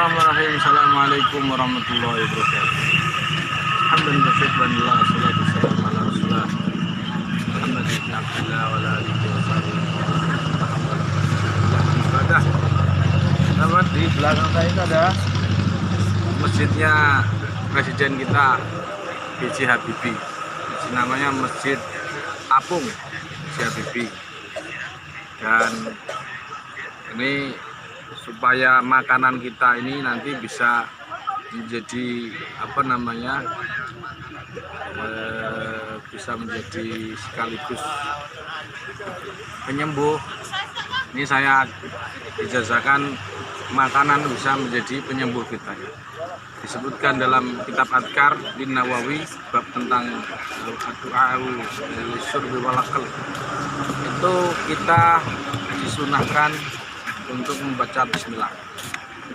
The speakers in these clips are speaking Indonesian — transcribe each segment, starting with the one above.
Bismillahirrahmanirrahim. Assalamualaikum warahmatullahi wabarakatuh. Alhamdulillah, syukurillah, salatu wassalamu ala rasulillah Muhammad ibn Abdullah wa ala alihi wa sahbihi ibadah. Selamat, di belakang saya itu ada masjidnya presiden kita B.J. Habibie. Namanya Masjid Apung B.J. Habibie. Dan ini supaya makanan kita ini nanti bisa menjadi bisa menjadi sekaligus penyembuh. Ini saya ijazahkan makanan bisa menjadi penyembuh kita. Disebutkan dalam kitab Adhkar bin Nawawi bab tentang doa syurbi walakal. Itu kita disunahkan untuk membaca bismillah.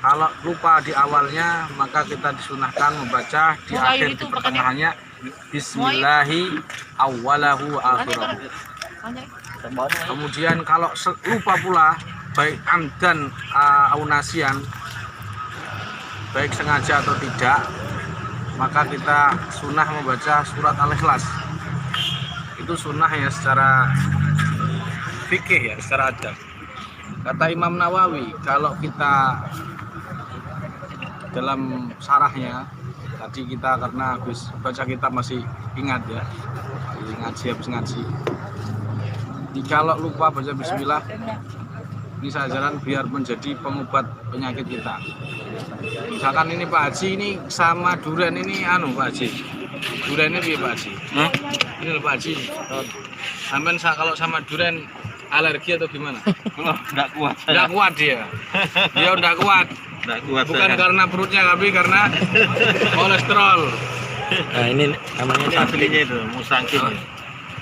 Kalau lupa di awalnya, maka kita disunahkan membaca di akhir, di pertengahannya bismillahi awwalahu akhirahu. Kemudian kalau lupa pula, baik amdan au nasian, baik sengaja atau tidak, maka kita sunnah membaca surat Al-Ikhlas. Itu sunnah ya secara fikih, ya secara adab. Kata Imam Nawawi, kalau kita dalam sarahnya tadi, kita karena habis baca kita masih ingat ya, habis ngaji. Kalau lupa baca bismillah, ini saya ajaran biar menjadi pengobat penyakit kita. Misalkan ini Pak Haji ini sama durian ini Pak Haji. Durian ini Pak Haji. Ini Pak Haji. Sampai kalau sama durian alergi atau gimana? Enggak kuat. Enggak kuat dia. Dia udah kuat. Enggak kuat. Bukan saya karena perutnya, tapi karena kolesterol. Nah, ini namanya ini aslinya itu musangking.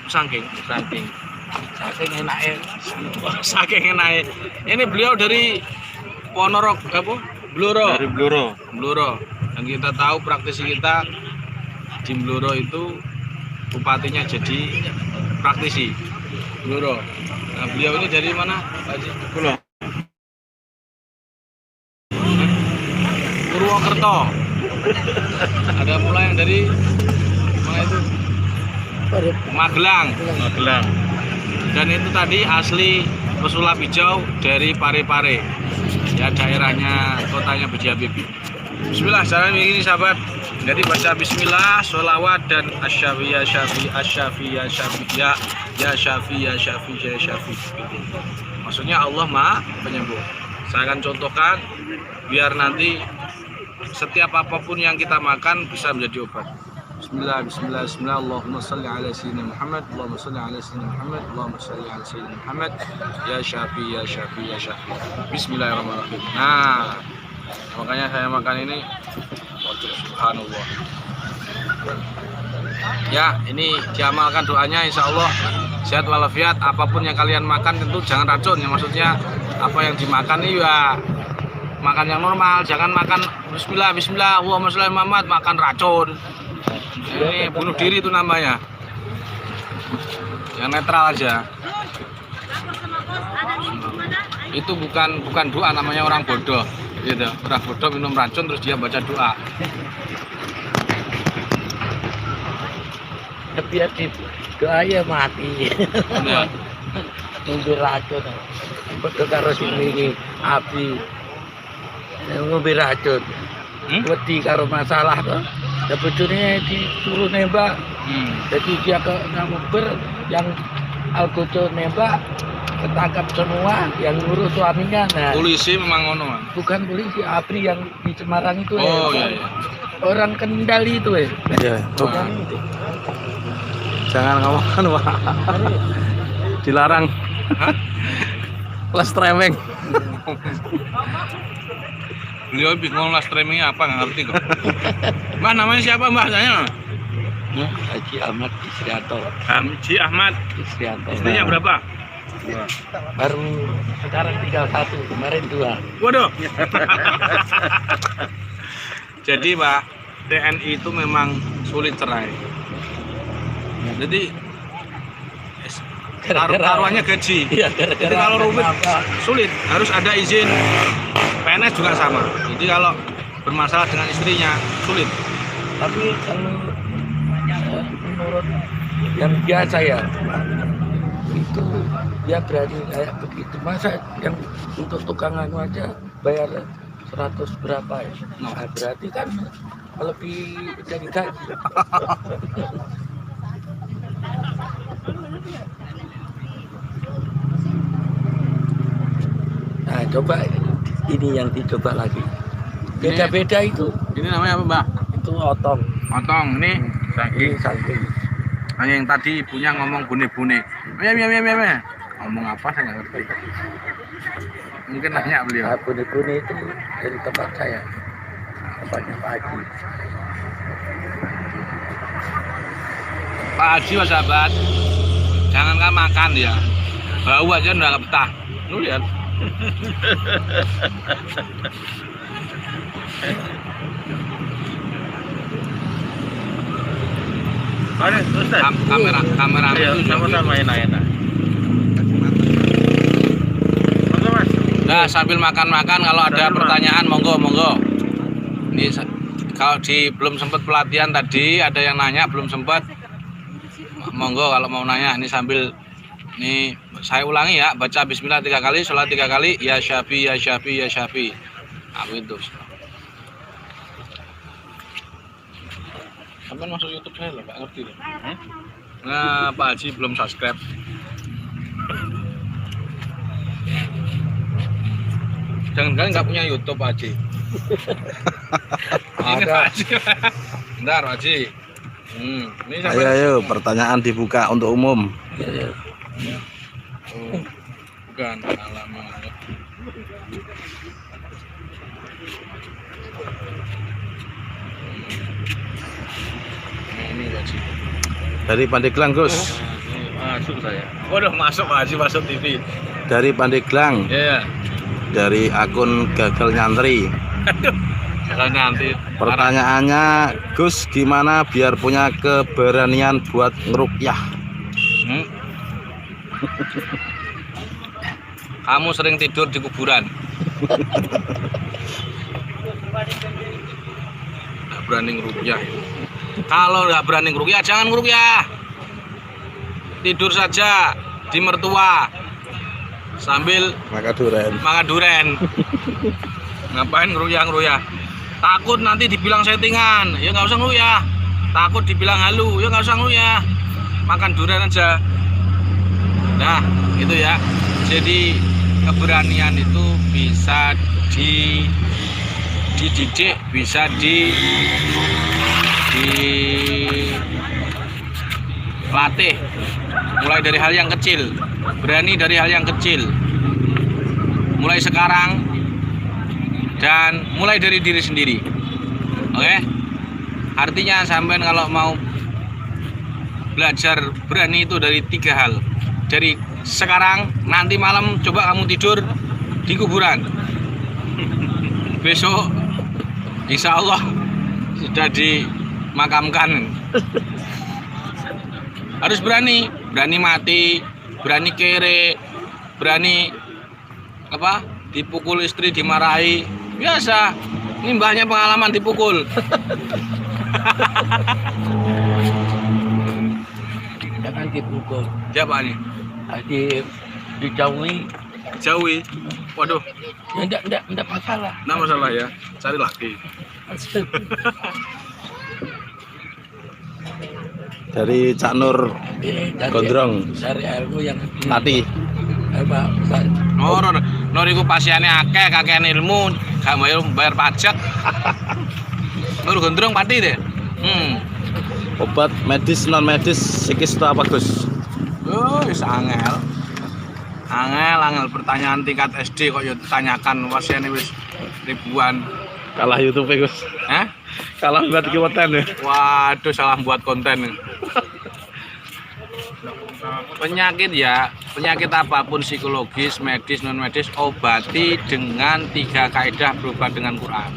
Musangking. Musangking. Saking enaknya. Saking enaknya. Ini beliau dari Ponorogo apa? Bluro. Dari Bluro. Bluro. Dan kita tahu praktisi kita di Bluro itu bupatinya jadi praktisi Bluro. Nah, beliau ini dari mana, Pak Haji? Purwokerto. Ada pula yang dari mana itu? Magelang. Magelang. Dan itu tadi asli pesulap hijau dari Parepare. Ya, daerahnya, kotanya B.J. Habibie. Bismillah, caranya begini sahabat. Jadi baca bismillah, sholawat dan asyafi ya syafi, asyafi ya syafi, ya syafi ya syafi, ya syafi. Maksudnya Allah Maha Penyembuh. Saya akan contohkan biar nanti setiap apapun yang kita makan bisa menjadi obat. Bismillah, bismillah, bismillah. Allahumma salli ala sayyidina Muhammad, Allahumma salli ala sayyidina Muhammad, Allahumma salli ala sayyidina Muhammad, ya syafi ya syafi, ya syafi. Bismillahirrahmanirrahim. Nah, makanya saya makan ini. Subhanallah. Ya, ini diamalkan doanya, insya Allah sehat walafiat. Apapun yang kalian makan tentu jangan racun ya, maksudnya apa yang dimakan ini ya makan yang normal, jangan makan bismillah bismillah Allahumma sholli ala Muhammad makan racun. Ini bunuh diri itu namanya. Yang netral aja. Itu bukan doa, namanya orang bodoh. Gitu. Orang bodoh minum racun terus dia baca doa. Tapi ya doa ya mati. Ya. Ngombe racun. Betul karo sini api. Ngombe racun. Wedi karo masalah tuh. Ya bojone disuruh nembak. Jadi dia ke ngomber yang algojo nembak, ketangkap semua, yang ngurus suaminya. Nah, Polisi memang ngono, Man. bukan polisi, APRI yang di Semarang itu. Oh iya. Orang Kendal itu Iya. bukan itu. Jangan ngomongkan, Pak. Dilarang. Les streaming. Beliau bingung les streamingnya apa, nggak ngerti kok. Mbak, namanya siapa Mbak? Saya Haji Ahmad Isrianto. Haji Ahmad. Isrianto. Istrinya berapa? Baru sekarang tinggal 1, kemarin 2. Waduh. Jadi Pak, TNI itu memang sulit cerai. Jadi taruhannya gaji. Iya, Jadi kalau rumit sulit, harus ada izin PNS juga sama. Jadi kalau bermasalah dengan istrinya sulit. Tapi kalau menurut yang biasa ya, itu dia berani kayak begitu. Masa yang untuk tukang anu aja bayar 100 berapa ya? Nah, berarti kan lebih dari gaji. Nah, coba ini yang dicoba lagi. Beda-beda itu. Ini namanya apa, Mbak? Itu otong. Otong. Ini Ini saking. hanya yang tadi ibunya ngomong bune-bune. Mie. Ngomong apa saya nggak ngerti. Mungkin nanya beliau. Nah, bune-bune itu dari tempat saya. Tempatnya Pak Haji. Pak Haji, Mas sahabat, jangankan makan ya, bau aja udah nggak betah. Lu lihat. Kamera Iya, sama-sama enak-enak. Nah, sambil makan-makan kalau ada pertanyaan monggo. Ini kalau belum sempat pelatihan tadi ada yang nanya belum sempat, monggo kalau mau nanya. Ini sambil ini saya ulangi ya, baca bismillah 3 kali, sholat 3 kali, ya Syafi ya Syafi ya Syafi. Aku itu. Sampai masuk YouTube saya loh, nggak ngerti loh. Nah, Pak Haji belum subscribe. Jangan kali nggak punya YouTube Pak Haji. Ini Pak Haji. Bentar Pak Haji. Ini Ayo, pertanyaan dibuka untuk umum. Oh, bukan alamat. Nah, ini Pak Haji. Dari Pandeglang, Gus. Masuk saya. Waduh, masuk Pak Haji, masuk TV. Dari Pandeglang. Iya. Dari akun Gagal Nyantri. Kalau nanti Pertanyaannya, Gus, gimana biar punya keberanian buat ngerukyah? Kamu sering tidur di kuburan. Nggak berani ngerukyah. Kalau nggak berani ngerukyah, jangan ngerukyah. Tidur saja di mertua sambil makan duren. Ngapain ngerukyah? Takut nanti dibilang settingan, ya nggak usah ngerukyah. Takut dibilang halu, ya nggak usah ngerukyah. Makan duren aja. Nah, itu ya. Jadi keberanian itu bisa dididik, bisa dilatih. Mulai dari hal yang kecil. Berani dari hal yang kecil. Mulai sekarang dan mulai dari diri sendiri. Oke? Artinya sampean kalau mau belajar berani itu dari 3 hal. Dari sekarang, nanti malam coba kamu tidur di kuburan. Besok insya Allah sudah dimakamkan. Harus berani mati, berani kere, berani dipukul istri, dimarahi. Biasa, ini mbahnya pengalaman dipukul. Jangan dipukul. Siapa nih? Dijauhi. Jauhi. Waduh, Ya enggak masalah. nggak masalah ya. Cari laki. Dari Cak Nur Gondrong. Cari ilmu yang Tati. Nur iku pasiennya akeh, kakean ilmu, gak bayar pajak. Nur Gondrong pati deh. Obat medis non medis psikis itu apa, Gus? Wis angel pertanyaan tingkat SD kok ya ditanyakan pasiennya wis ribuan. Kalah YouTube, Gus. Kalah buat konten ya. Waduh, salah buat konten. Penyakit apapun, psikologis, medis, non medis, obati dengan 3 kaidah berobat dengan Quran.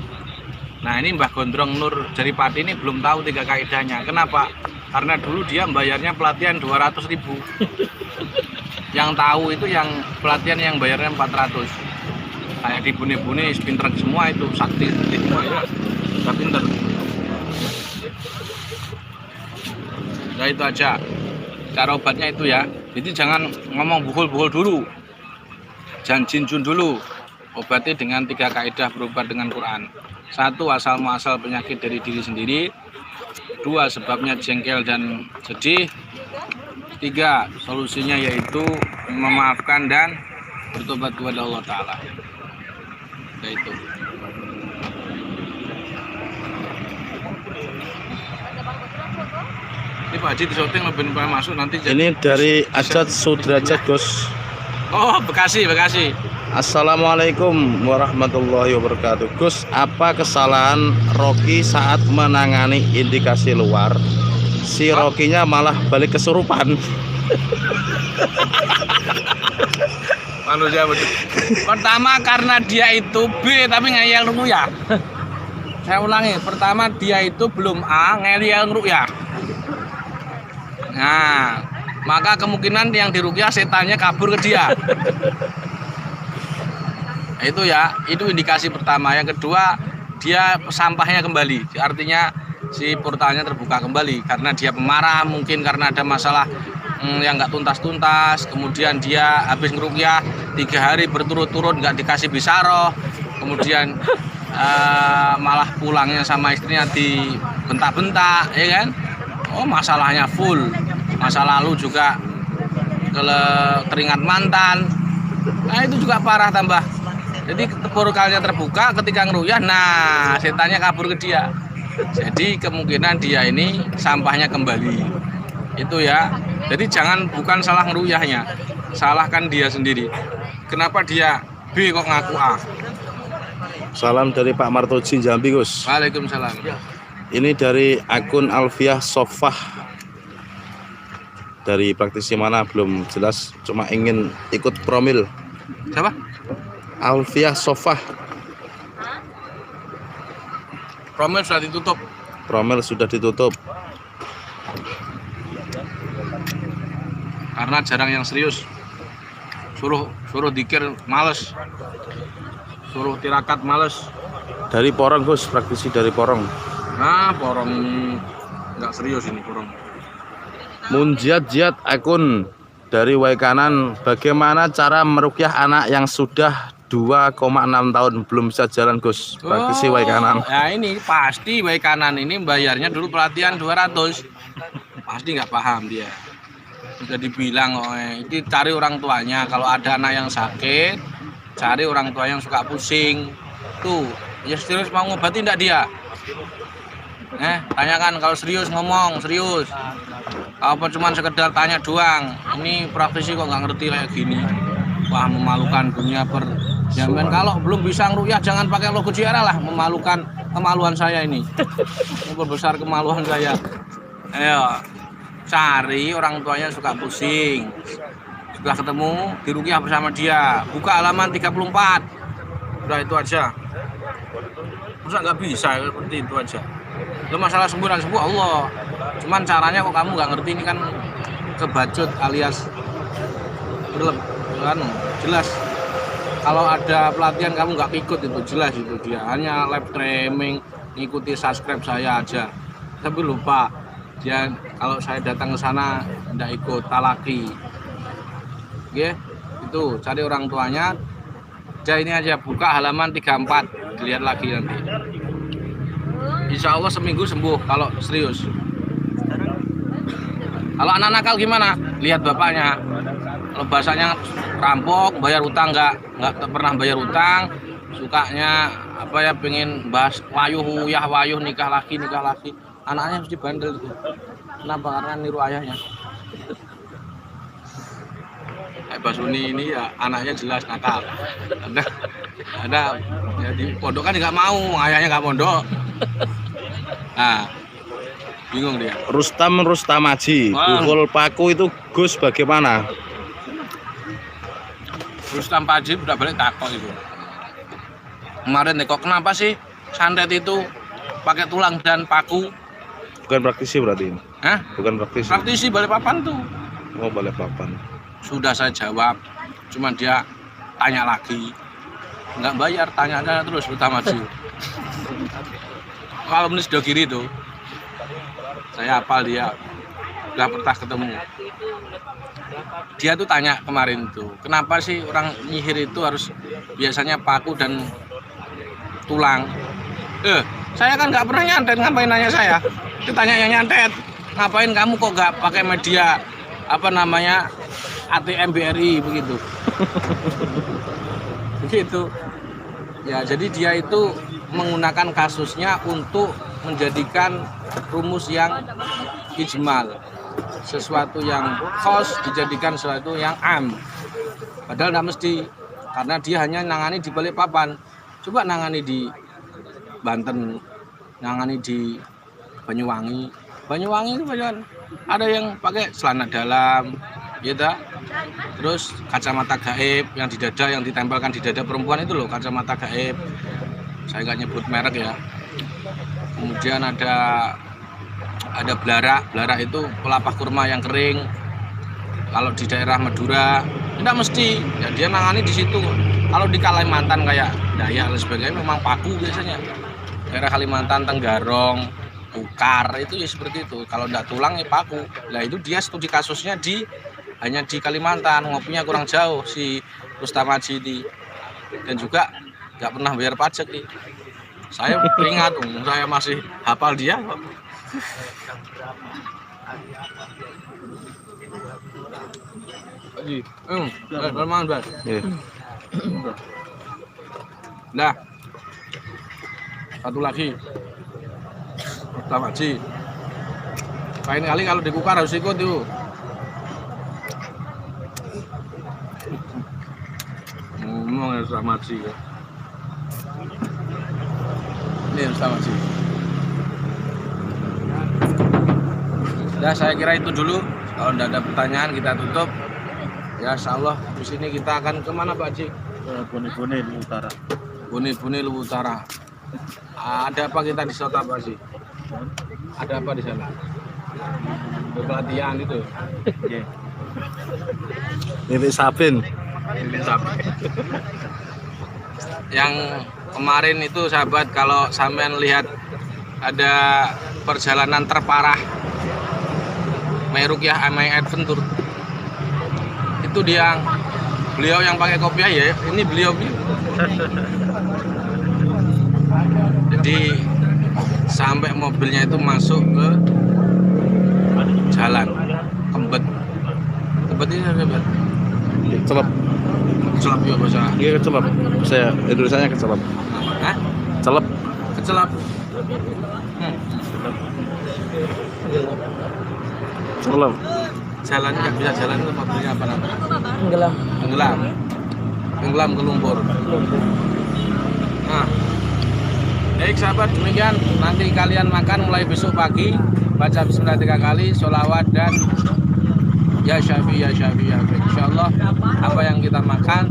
Nah, ini Mbah Gondrong Nur Jaripati ini belum tahu 3 kaidahnya. Kenapa? Karena dulu dia bayarnya pelatihan 200.000. Yang tahu itu yang pelatihan yang bayarnya 400. kayak dibune-bune pinter semua itu, sakti semua ya, udah pinter. Ya itu aja cara obatnya itu ya. Jadi jangan ngomong buhul-buhul dulu, jangan jinjun dulu. Obati dengan 3 kaidah berobat dengan Quran. 1, asal muasal penyakit dari diri sendiri. 2, sebabnya jengkel dan sedih. 3, solusinya yaitu memaafkan dan bertobat kepada Allah Ta'ala. Yaitu ini Pak Haji di syuting lebih masuk nanti. Ini dari Ajat Sudrajat Gus. Oh, Bekasi. Assalamualaikum warahmatullahi wabarakatuh. Gus, apa kesalahan Rocky saat menangani indikasi luar? Si Rokinya malah balik kesurupan. Manusia betul. Pertama karena dia itu B tapi ngeyel ruqyah. Saya ulangi, pertama dia itu belum A, ngeyel ruqyah. Nah, maka kemungkinan yang diruqyah setannya kabur ke dia. Itu ya, itu indikasi pertama. Yang kedua, dia sampahnya kembali. Artinya si portalnya terbuka kembali karena dia pemarah, mungkin karena ada masalah yang nggak tuntas-tuntas. Kemudian dia habis ngeruqyah 3 hari berturut-turut nggak dikasih bisaroh. Kemudian malah pulangnya sama istrinya dibentak-bentak, ya kan? Oh, masalahnya full. Masa lalu juga teringat mantan. Nah, itu juga parah tambah. Jadi portalnya terbuka ketika ngeruqyah, nah setannya kabur ke dia. Jadi kemungkinan dia ini sampahnya kembali. Itu ya. Jadi bukan salah ngeruqyahnya, salahkan dia sendiri. Kenapa dia B kok ngaku A? Salam dari Pak Martoji Jambi, Gus. Waalaikumsalam. Ini dari akun Alfiah Sofah. Dari praktisi mana belum jelas, cuma ingin ikut promil. Siapa? Alfiah Sofah. Promil sudah ditutup. Promil sudah ditutup. Karena jarang yang serius. Suruh dikir males. Suruh tirakat males. Dari Porong, Gus, praktisi dari Porong. Nah, Porong ini nggak serius ini Porong. Munjiat akun dari Waikanan, bagaimana cara meruqyah anak yang sudah 2,6 tahun belum bisa jalan, Gus? Praktisi Waikanan. Ya ini pasti Waikanan ini bayarnya dulu pelatihan 200. Pasti nggak paham dia. Sudah dibilang ini cari orang tuanya. Kalau ada anak yang sakit, cari orang tua yang suka pusing. Tuh, ya serius mau ngobati enggak dia? Tanyakan kalau serius ngomong, serius. Apa cuman sekedar tanya doang. Ini praktisi kok nggak ngerti kayak gini. Wah, memalukan dunia perjamuan. Kalau belum bisa ngeruqyah jangan pakai logo Jiara lah, memalukan kemaluan saya ini. Memperbesar kemaluan saya. Ayo, cari orang tuanya suka pusing. Setelah ketemu, diruqyah bersama dia. Buka halaman 34. Udah itu aja. Masa nggak bisa seperti itu aja. Itu masalah sembuh dan sembuh Allah. Cuman caranya kok kamu nggak ngerti, ini kan kebacut alias kan jelas. Kalau ada pelatihan kamu nggak ikut itu jelas itu dia hanya live streaming, ngikuti subscribe saya aja. Tapi lupa dia kalau saya datang ke sana tidak ikut talaki. Oke, itu cari orang tuanya. Dia ini aja buka halaman 34, dilihat lagi nanti. Insya Allah seminggu sembuh kalau serius. Kalau anak nakal gimana? Lihat bapaknya. Kalau bahasanya rampok, bayar utang nggak pernah bayar utang, sukanya apa ya, pengen bahas wayuh nikah lagi. Anaknya mesti bandel itu. Kenapa? Karena niru ayahnya. Basuni ini ya anaknya jelas nakal. Ada ya di pondok kan nggak mau, ayahnya nggak pondok. Nah, bingung dia. Rustam Haji, pukul paku itu Gus bagaimana? Rustam Haji udah balik takut itu. Kemarin kok kenapa sih santet itu pakai tulang dan paku? Bukan praktisi berarti ini? Hah? Bukan praktisi? Praktisi Balikpapan tuh. Oh, Balikpapan. Sudah saya jawab, cuman dia tanya lagi. nggak bayar, tanya terus utama sih. Kalau menis do kiri tuh, saya hafal dia, udah pernah ketemu. Dia tuh tanya kemarin tuh, kenapa sih orang nyihir itu harus biasanya paku dan tulang? Saya kan nggak pernah nyantet, ngapain nanya saya? Ditanya yang nyantet, ngapain kamu kok nggak pakai media apa namanya ATM BRI begitu? Begitu. Ya, jadi dia itu menggunakan kasusnya untuk menjadikan rumus yang ijmal, sesuatu yang khos dijadikan sesuatu yang am. Padahal tidak mesti, karena dia hanya nangani di Balikpapan. Coba nangani di Banten, nangani di Banyuwangi. Banyuwangi itu ada yang pakai celana dalam, gitu. Terus kacamata gaib yang di dada, yang ditempelkan di dada perempuan itu loh, kacamata gaib. Saya nggak nyebut merek ya. Kemudian ada belara itu pelapah kurma yang kering. Kalau di daerah Madura tidak mesti, ya dia nangani di situ. Kalau di Kalimantan kayak Dayak dan sebagainya memang paku biasanya. Daerah Kalimantan, Tenggarong, Ukar itu ya seperti itu. Kalau tidak tulang ya paku. Nah itu dia studi kasusnya hanya di Kalimantan, ngopinya kurang jauh si Rustam Haji ini. Dan juga nggak pernah bayar pajak nih. Saya ingat, saya masih hafal dia kok. Nah, satu lagi, Rustam Haji. Lain kali kalau di Kukar harus ikut tuh. Ngomong Rustam Haji ya. Ini Rustam Haji. Nah, saya kira itu dulu. Kalau tidak ada pertanyaan kita tutup. Ya, insya Allah di sini kita akan kemana Pak Haji? Bone-bone Luwu Utara. Bone-bone Luwu Utara. Ada apa kita di Sota Pak Haji? Ada apa di sana? Pelatihan itu. Iya. Ini Sabin. Yang kemarin itu sahabat, kalau sampean lihat ada perjalanan terparah My Ruqyah My Adventure, itu beliau yang pakai kopiah ya, ini beliau. Jadi sampai mobilnya itu masuk ke jalan Kembet ini sahabat. Celep. Kecelap ya bahasa. Iya kecelep. Saya Indonesianya kecelep. Hah? Celep. Kecelap. Celep. Jalan nggak bisa jalan itu mobilnya apa namanya? Tenggelam. Tenggelam ke lumpur. Nah, baik sahabat, demikian nanti kalian makan mulai besok pagi, baca bismillah 3 kali, sholawat dan ya syafi ya syafi ya. Insyaallah apa yang kita makan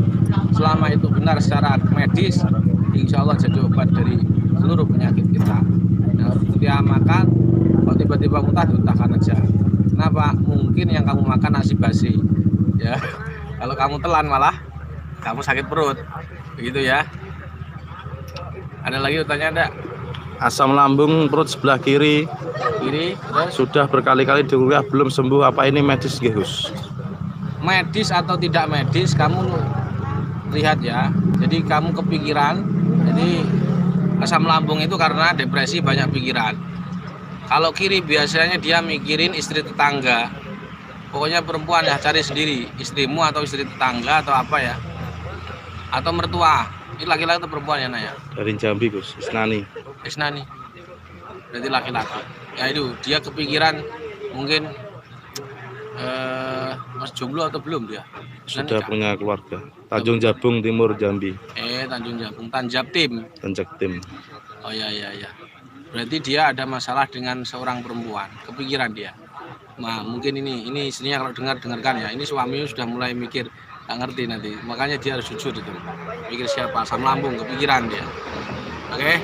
selama itu benar secara medis, insyaallah jadi obat dari seluruh penyakit kita. Nah, ketika makan kalau tiba-tiba muntah, dimuntahkan aja. Kenapa? Mungkin yang kamu makan nasi basi ya. Kalau kamu telan malah kamu sakit perut, begitu ya. Ada lagi pertanyaan enggak? Asam lambung perut sebelah kiri Terus sudah berkali-kali diruqyah belum sembuh, apa ini medis nggih, Gus? medis atau tidak medis kamu lihat ya. Jadi kamu kepikiran, jadi asam lambung itu karena depresi, banyak pikiran. Kalau kiri biasanya dia mikirin istri tetangga. Pokoknya perempuan ya cari sendiri, istrimu atau istri tetangga atau apa ya, atau mertua. Ini laki-laki atau perempuan ya nanya? Dari Jambi, Gus. Isnani. Isnani. Berarti laki-laki. Ya itu dia kepikiran mungkin Mas jomblo atau belum dia? Sudah punya keluarga. Tanjung Jabung Timur Jambi. Tanjung Jabung, Tanjabtim. Tanjaktim. Oh ya. Berarti dia ada masalah dengan seorang perempuan, kepikiran dia. Nah, mungkin ini istrinya kalau dengarkan ya. Ini suaminya sudah mulai mikir, nggak ngerti nanti. Makanya dia harus jujur itu. Mikir siapa? Asam lambung, kepikiran dia. Oke.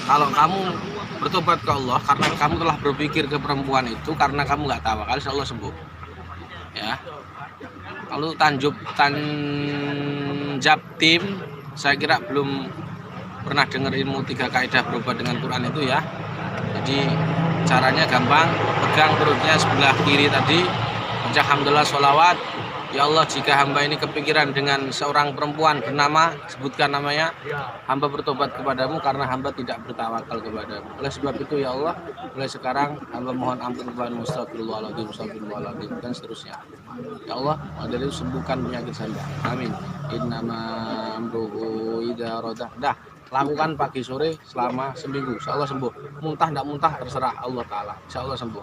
Kalau kamu bertobat ke Allah karena kamu telah berpikir ke perempuan itu karena kamu nggak tawakal, insya Allah sembuh. Ya. Lalu Tanjabtim saya kira belum pernah dengar ilmu 3 kaidah berobat dengan Quran itu ya. Jadi caranya gampang, pegang perutnya sebelah kiri tadi, baca hamdalah sholawat. Ya Allah, jika hamba ini kepikiran dengan seorang perempuan bernama, sebutkan namanya, hamba bertobat kepadamu karena hamba tidak bertawakal kepadamu. Oleh sebab itu ya Allah, mulai sekarang hamba mohon ampun kepadamu, astagfirullahaladzim, astagfirullahaladzim, dan seterusnya. Ya Allah, dari itu sembuhkan penyakit saya. Amin. Innama amruhu idza arada. Dah, lakukan pagi sore selama seminggu. Insya Allah sembuh. Muntah tidak muntah terserah Allah Ta'ala. Insya Allah sembuh.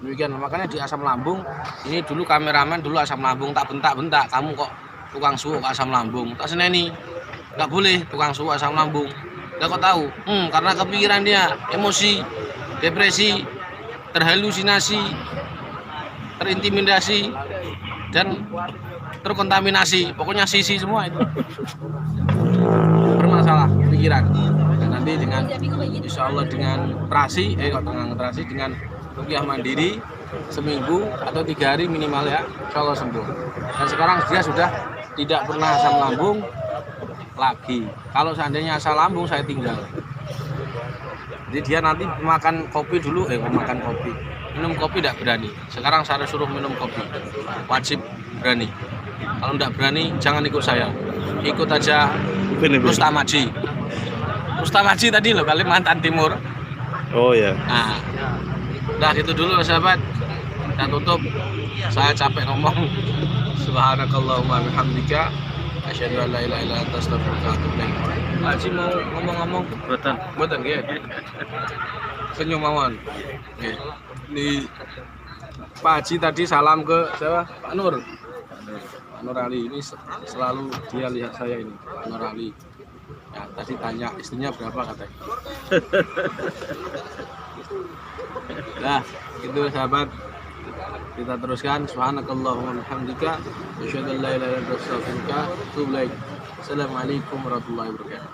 Demikian, makanya di asam lambung ini dulu kameramen dulu asam lambung tak bentak-bentak, kamu kok tukang suhu kok asam lambung, tak seneni, nggak boleh tukang suhu asam lambung. Nggak kok tahu, karena kepikiran dia, emosi, depresi, terhalusinasi, terintimidasi, dan terkontaminasi, pokoknya sisi semua itu bermasalah pikiran. Dan nanti dengan insya Allah dengan terasi dengan ruqyah mandiri seminggu atau 3 hari minimal ya, insya Allah sembuh. Dan sekarang dia sudah tidak pernah asam lambung lagi. Kalau seandainya asam lambung saya tinggal. Jadi dia nanti makan kopi dulu, minum kopi tidak berani. Sekarang saya suruh minum kopi, wajib berani. Kalau tidak berani jangan ikut saya, ikut aja Rustam Haji. Rustam Haji tadi loh, Kalimantan Timur. Oh ya. Nah, udah gitu dulu sahabat, kita tutup. Saya capek ngomong. Subhanakallahumma bihamdika asyhadu an la ilaha illa anta astaghfiruka wa atubu ilaik. Haji mau ngomong-ngomong boten nggih. Senyum mawon. Nggih. Ini Pak Haji tadi salam ke siapa? Pak Nur. Pak Nur Ali ini selalu dia lihat saya ini, Pak Nur Ali. Ya, tadi tanya istrinya berapa katanya. Nah, itu sahabat, kita teruskan. Subhanakallahumma bihamdika asyhadu an la ilaha illa anta astaghfiruka wa atubu ilaik. Assalamualaikum warahmatullahi wabarakatuh.